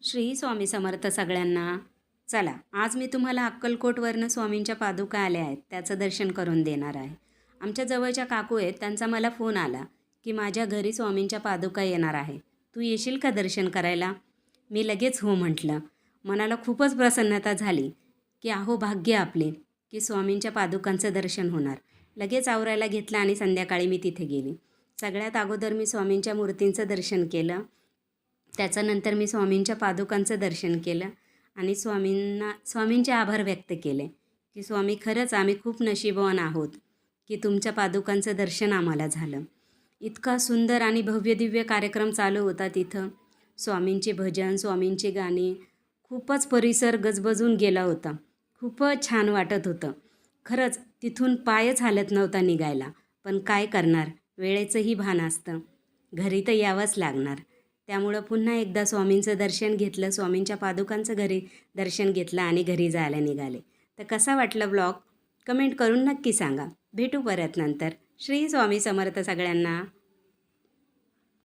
श्री स्वामी समर्थ सगळ्यांना. चला, आज मी तुम्हाला अक्कलकोटवरनं स्वामींच्या पादुका आल्या आहेत त्याचं दर्शन करून देणार आहे. आमच्या जवळच्या काकू आहेत, त्यांचा मला फोन आला की माझ्या घरी स्वामींच्या पादुका येणार आहे, तू येशील का दर्शन करायला? मी लगेच हो म्हटलं. मनाला खूपच प्रसन्नता झाली की अहो भाग्य आपले की स्वामींच्या पादुकांचं दर्शन होणार. लगेच आवरायला घेतलं आणि संध्याकाळी मी तिथे गेली. सगळ्यात अगोदर मी स्वामींच्या मूर्तींचं दर्शन केलं. त्याच्यानंतर मी स्वामींच्या पादुकांचं दर्शन केलं आणि स्वामींचे आभार व्यक्त केले की स्वामी, खरंच आम्ही खूप नशीबवान आहोत की तुमच्या पादुकांचं दर्शन आम्हाला झालं. इतका सुंदर आणि भव्यदिव्य कार्यक्रम चालू होता तिथं. स्वामींचे भजन, स्वामींची गाणी, खूपच परिसर गजबजून गेला होता. खूपच छान वाटत होतं. खरंच तिथून पायच हालत नव्हता निघायला. पण काय करणार, वेळेचंही भान असतं. घरी तर यावंच लागणार. त्यामुळं पुन्हा एकदा स्वामींचं दर्शन घेतलं, स्वामींच्या पादुकांचं घरी दर्शन घेतलं आणि घरी जायला निघाले. तर कसा वाटलं ब्लॉग कमेंट करून नक्की सांगा. भेटू परत नंतर. श्री स्वामी समर्थ सगळ्यांना.